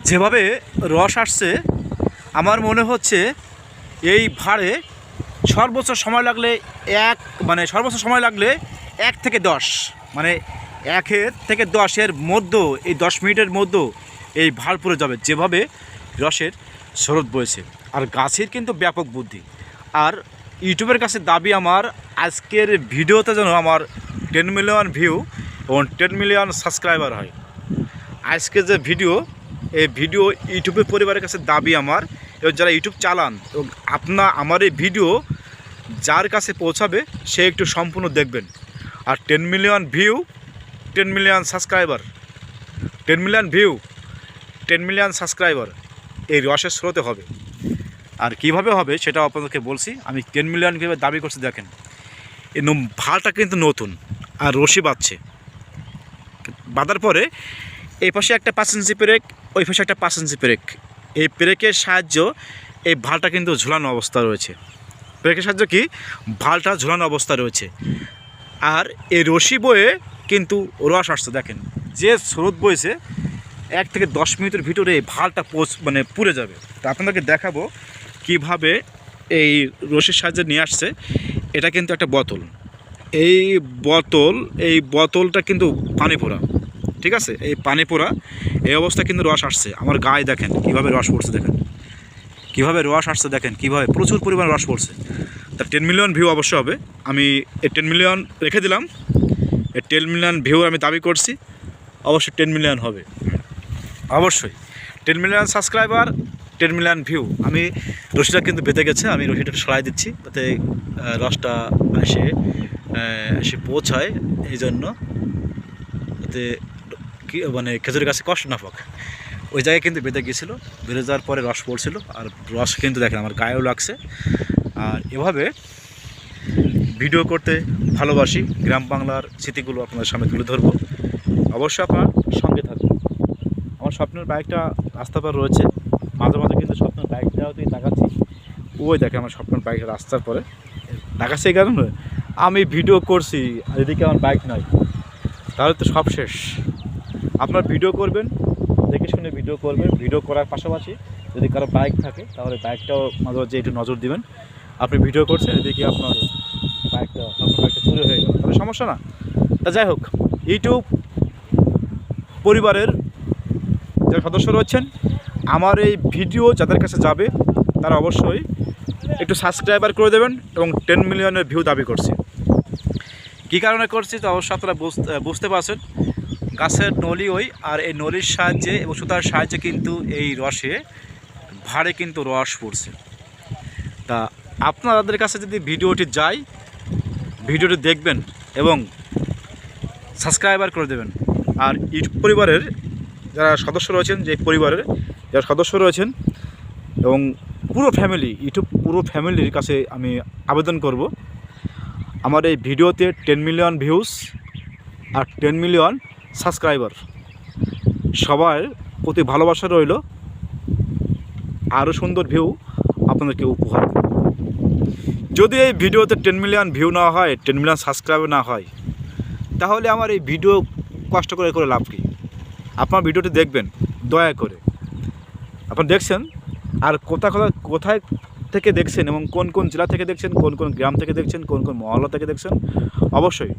যেভাবে রস আসছে আমার মনে হচ্ছে এই ভাড়ে সর্বোচ্চ সময় লাগলে সর্বোচ্চ সময় লাগলে 1 থেকে 10 মানে 1 থেকে 10-এর মধ্যে এই 10 মিনিটের মধ্যে এই ভাড় পড়ে যাবে যেভাবে রসের স্রোত বইছে। আর গাছের কিন্তু ব্যাপক বুদ্ধি। আর ইউটিউবের কাছে দাবি আমার আজকের ভিডিওতে যেন আমার 10 মিলিয়ন ভিউ এবং 10 মিলিয়ন সাবস্ক্রাইবার হয়। আজকে যে ভিডিও এই ভিডিও ইউটিউবের পরিবারের কাছে দাবি আমার, এবং যারা ইউটিউব চালান এবং আমার এই ভিডিও যার কাছে পৌঁছাবে সে একটু সম্পূর্ণ দেখবেন। আর 10 million view 10 million subscriber, 10 million view 10 million subscriber এই রসের স্রোতে হবে। আর কিভাবে হবে সেটা আপনাদেরকে বলছি। আমি 10 মিলিয়ন কীভাবে দাবি করছি দেখেন। এই ভালটা কিন্তু নতুন আর রশি বাঁধছে, বাঁধার পরে এই পাশে একটা 5 ইঞ্চি ব্রেক, ওই পাশে একটা 5 ইঞ্চি ব্রেক। এই ব্রেকের সাহায্য এই ভালটা কিন্তু ঝুলানো অবস্থা রয়েছে। ব্রেকের সাহায্য কি ভালটা ঝুলানো অবস্থা রয়েছে। আর এই রশি বয়ে কিন্তু রস আসছে দেখেন, যে স্রোত বইছে 1 থেকে 10 মিনিটের ভিতরে এই ভালটা পুড়ে যাবে। তা আপনাদেরকে দেখাবো কিভাবে এই রশির সাহায্যে নিয়ে আসছে। এটা কিন্তু একটা বোতল, এই বোতলটা কিন্তু পানি পোড়া, ঠিক আছে। এই পানি পোড়া এই অবস্থা কিন্তু রস আসছে। আমার গায়ে দেখেন কীভাবে রস পড়ছে, দেখেন কীভাবে রস আসছে, দেখেন কীভাবে প্রচুর পরিমাণ রস পড়ছে। তা 10 মিলিয়ন ভিউ অবশ্য হবে। আমি এই 10 মিলিয়ন রেখে দিলাম। এই 10 মিলিয়ন ভিউ আমি দাবি করছি, অবশ্যই 10 মিলিয়ন হবে, অবশ্যই 10 মিলিয়ন সাবস্ক্রাইবার 10 মিলিয়ন ভিউ। আমি রশিটা কিন্তু বেঁধে গেছে, আমি রশিটা সরাই দিচ্ছি যাতে রসটা এসে পৌঁছায়, এই জন্য যাতে খেজুরের গাছে কষ্ট না পাক। ওই জায়গায় কিন্তু বেঁধে গিয়েছিলো, বেঁধে যাওয়ার পরে রস পড়ছিল। আর রস কিন্তু দেখেন আমার গায়েও লাগছে। আর এভাবে ভিডিও করতে ভালোবাসি, গ্রাম বাংলার স্মৃতিগুলো আপনাদের সামনে তুলে ধরবো। অবশ্যই আপনার সঙ্গে থাকবেন। আমার স্বপ্নের বাইকটা রাস্তা পার রয়েছে, মাঝে মাঝে কিন্তু স্বপ্নের বাইকটাও তুই তাকাচ্ছি। ওই দেখে আমার স্বপ্নের বাইক রাস্তার পরে দেখাচ্ছে। এই কারণে আমি ভিডিও করছি, আর এদিকে আমার বাইক নাই, তাহলে তো সব শেষ। আপনার ভিডিও করবেন, দেখে শুনে ভিডিও করবেন। ভিডিও করার পাশাপাশি যদি কারো বাইক থাকে তাহলে বাইকটাও মাঝে মাঝে একটু নজর দিবেন। আপনি ভিডিও করছেন, এদিকে আপনার বাইকটা চুরি হয়ে গেল, তাহলে সমস্যা না। তা যাই হোক, ইউটিউব পরিবারের যারা সদস্য রয়েছেন, আমার এই ভিডিও যাদের কাছে যাবে তারা অবশ্যই একটু সাবস্ক্রাইবার করে দেবেন এবং 10 মিলিয়নের ভিউ দাবি করছি। কী কারণে করছি তো অবশ্যই আপনারা বুঝতে পারছেন। গাছের নলি ওই, আর এই নলির সাহায্যে এবং সুতার সাহায্যে কিন্তু এই রসে ভাড়ে কিন্তু রস পড়ছে। তা আপনাদের কাছে যদি ভিডিওটি যায়, ভিডিওটি দেখবেন এবং সাবস্ক্রাইবার করে দেবেন। আর ইউটিউব পরিবারের যারা সদস্য রয়েছেন, যে পরিবারের যারা সদস্য রয়েছেন এবং ইউটিউব পুরো ফ্যামিলির কাছে আমি আবেদন করব, আমার এই ভিডিওতে 10 মিলিয়ন ভিউজ আর 10 মিলিয়ন সাবস্ক্রাইবার, সবার প্রতি ভালোবাসা রইল। আরও সুন্দর ভিউ আপনাদেরকে উপহার দেব। যদি এই ভিডিওতে 10 মিলিয়ন ভিউ না হয়, 10 মিলিয়ন সাবস্ক্রাইবার না হয়, তাহলে আমার এই ভিডিও কষ্ট করে লাভ কী? আপনার ভিডিওটি দেখবেন দয়া করে। আপনারা দেখছেন, আর কোথায় থেকে দেখছেন এবং কোন কোন জেলা থেকে দেখছেন, কোন কোন গ্রাম থেকে দেখছেন, কোন কোন মহল্লা থেকে দেখছেন, অবশ্যই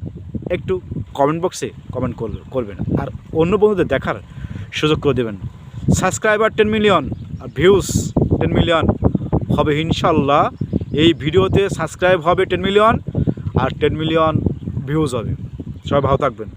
একটু কমেন্ট বক্সে কমেন্ট করবেন। আর অন্য বন্ধুদের দেখার সুযোগ করে দেবেন। সাবস্ক্রাইবার 10 মিলিয়ন আর ভিউজ 10 মিলিয়ন হবে ইনশাল্লাহ। এই ভিডিওতে সাবস্ক্রাইব হবে 10 মিলিয়ন আর 10 মিলিয়ন ভিউজ হবে। সবাই ভালো থাকবেন।